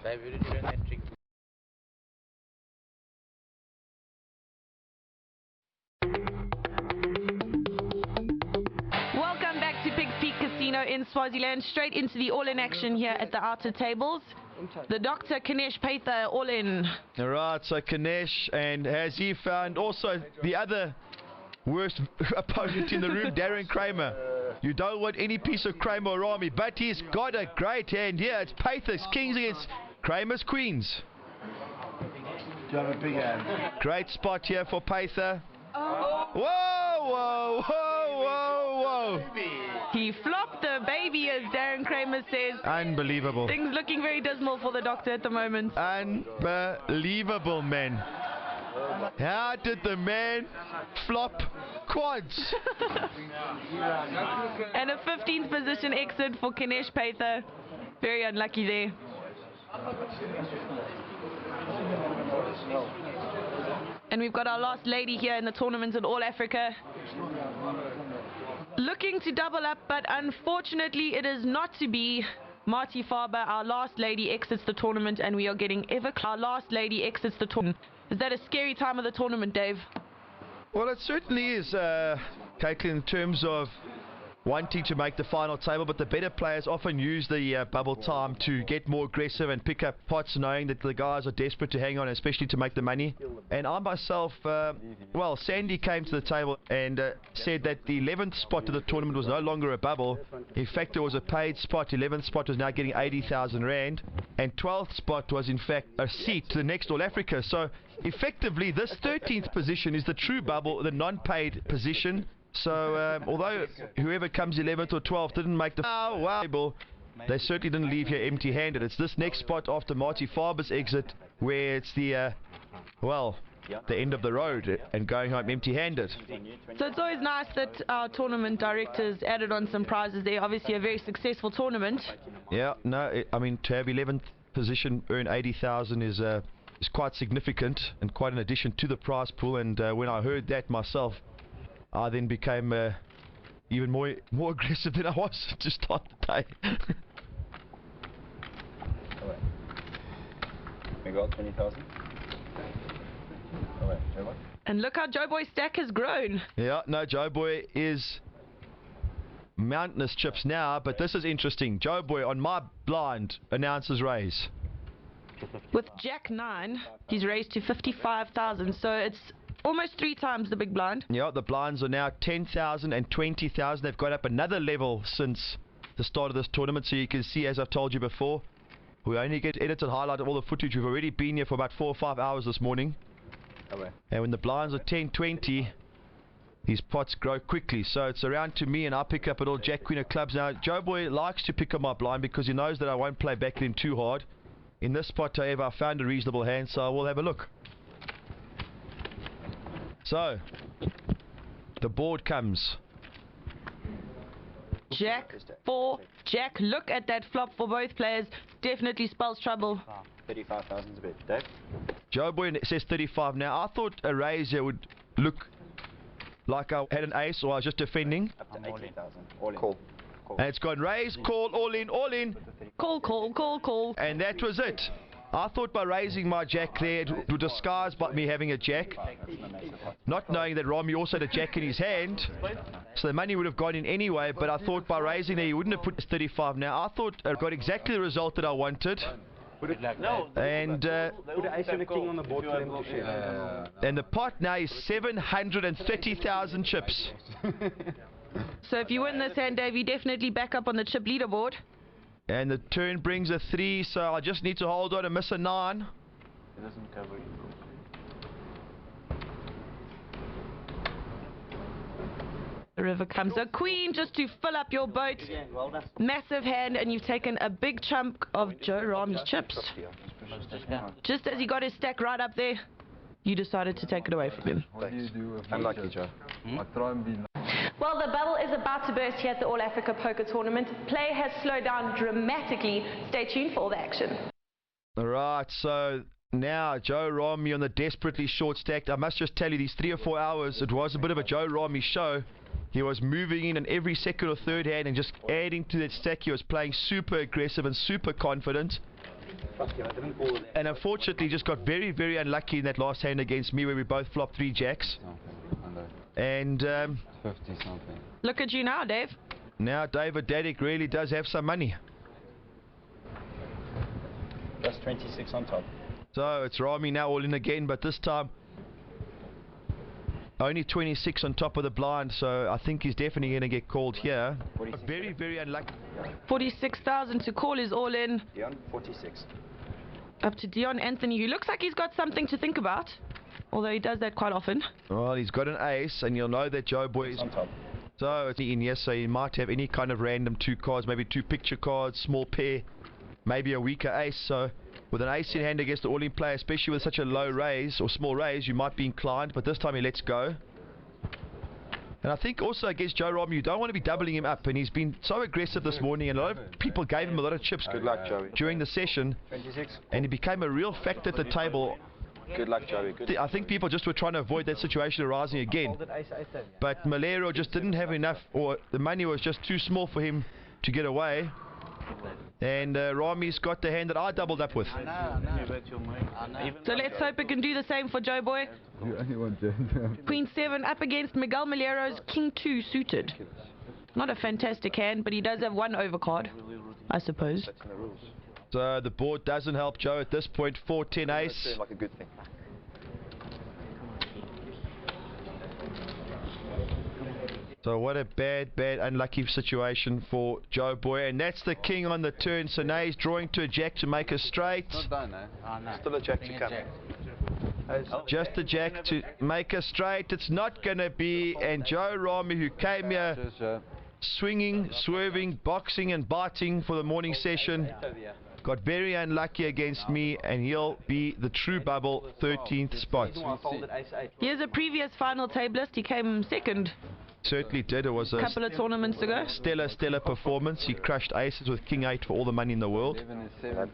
Welcome back to Pigs Peak Casino in Swaziland. Straight into the all-in action here at the outer tables. The Dr. Kanesh Paitha all in. Alright, so Kanesh, and has he found also the other worst opponent in the room, Darren Kramer. You don't want any piece of Kramer or Rahme, but he's got a great hand here. It's Paitha's Kings against Kramer's Queens. Do you have a big hand? Great spot here for Paitha. Whoa, whoa, whoa, whoa, whoa. He flopped the baby, as Darren Kramer says. Unbelievable. Things looking very dismal for the Doctor at the moment. Unbelievable, man. How did the man flop quads? And a 15th position exit for Kanesh Paitha. Very unlucky there. And we've got our last lady here in the tournament in All Africa. Looking to double up, but unfortunately it is not to be. Marty Faber, our last lady, exits the tournament, and we are getting ever closer. Our last lady exits the tournament. Is that a scary time of the tournament, Dave? Well, it certainly is, Caitlin, in terms of wanting to make the final table, but the better players often use the bubble time to get more aggressive and pick up pots, knowing that the guys are desperate to hang on, especially to make the money. And I myself, well, Sandy came to the table and said that the 11th spot of the tournament was no longer a bubble. In fact, it was a paid spot. 11th spot was now getting 80,000 Rand, and 12th spot was in fact a seat to the next All Africa. So effectively, this 13th position is the true bubble, the non-paid position. So although whoever comes 11th or 12th didn't make the table, they certainly didn't leave here empty-handed. It's this next spot after Marty Faber's exit where it's the, well, the end of the road and going home empty-handed. So it's always nice that our tournament directors added on some prizes there. Obviously a very successful tournament. Yeah, no, I mean, to have 11th position, earn 80,000 is quite significant and quite an addition to the prize pool. And when I heard that myself, I then became even more aggressive than I was to start the day. We got 20,000. And look how Joe Boy's stack has grown. Yeah, no, Joe Boy is mountainous chips now, but this is interesting. Joe Boy on my blind announces raise. With Jack 9, he's raised to 55,000, so it's almost 3 times the big blind. Yeah, the blinds are now 10,000 and 20,000. They've got up another level since the start of this tournament. So you can see, as I've told you before, we only get edited highlight of all the footage. We've already been here for about 4 or 5 hours this morning. And when the blinds are 10, 20, these pots grow quickly. So it's around to me, and I pick up at all Jack Queen of clubs. Now, Joe Boy likes to pick up my blind because he knows that I won't play back at him too hard. In this spot, however, I found a reasonable hand, so I will have a look. So, the board comes. Jack 4, Jack. Look at that flop for both players. Definitely spells trouble. 35,000 is a bit. Dave? Joe Boy says 35 now. I thought a raise here would look like I had an ace or I was just defending. Up to 18,000. All in. Call. And it's gone raise, call, all in, all in. Call, call, call, call. And that was it. I thought by raising my jack there it would disguise by me having a jack, not knowing that Rahme also had a jack in his hand, so the money would have gone in anyway. But I thought by raising there he wouldn't have put 35 now. I thought I got exactly the result that I wanted. And and the pot now is 730,000 chips. So if you win this hand, Dave, you definitely back up on the chip leaderboard. And the turn brings a 3, so I just need to hold on and miss a 9. It doesn't cover you. The river comes a queen just to fill up your boat. Massive hand, and you've taken a big chunk of Joe Rahme's chips. Just as he got his stack right up there, you decided to take it away from him. Unlucky, Joe. Well, the bubble is about to burst here at the All Africa Poker Tournament. Play has slowed down dramatically. Stay tuned for all the action. Alright, so now Joe Rahme on the desperately short stack. I must just tell you, these 3 or 4 hours, it was a bit of a Joe Rahme show. He was moving in every second or third hand and just adding to that stack. He was playing super aggressive and super confident. And unfortunately just got very, very unlucky in that last hand against me where we both flopped 3 jacks. And 50 something. Look at you now, Dave. now David Dadic really does have some money. That's 26 on top. So it's Rahme now all in again, but this time only 26 on top of the blind, so I think he's definitely going to get called here. Very, very unlucky. 46,000 to call is all in. Dion, 46. Up to Dion Anthony, who looks like he's got something to think about. Although he does that quite often. Well, he's got an ace, and you'll know that Joe Boy is On top. so it's in, yes, so he might have any kind of random 2 cards, maybe 2 picture cards, small pair, maybe a weaker ace. So with an ace in hand against the all-in player, especially with such a low raise or small raise, you might be inclined, but this time he lets go. And I think also against Joe Rahme, you don't want to be doubling him up, and he's been so aggressive this morning, and a lot of people gave him a lot of chips Good luck, Joey. during the session, 26. and he became a real factor at the table. Good luck, Joey. Good. I think people just were trying to avoid that situation arising again. But Malero just didn't have enough, or the money was just too small for him to get away. And Rahme's got the hand that I doubled up with. So let's hope it can do the same for Joe Boy. Queen 7 up against Miguel Malero's King 2 suited. Not a fantastic hand, but he does have 1 overcard, I suppose. So the board doesn't help Joe at this point. 4-10 ace. Like a good thing. So what a bad, unlucky situation for Joe Boy. And that's the king on the turn. So now he's drawing to a jack to make a straight. Not done, eh? Still a jack to come. Just a jack to make a straight. It's not going to be. And Joe Rahme, who came here swinging, swerving, boxing and biting for the morning session, got very unlucky against me, and he'll be the true bubble 13th spot. Here's a previous final tableist. He came second Certainly did. It was a couple of tournaments ago. stellar performance. He crushed aces with King 8 for all the money in the world. 11 is 7.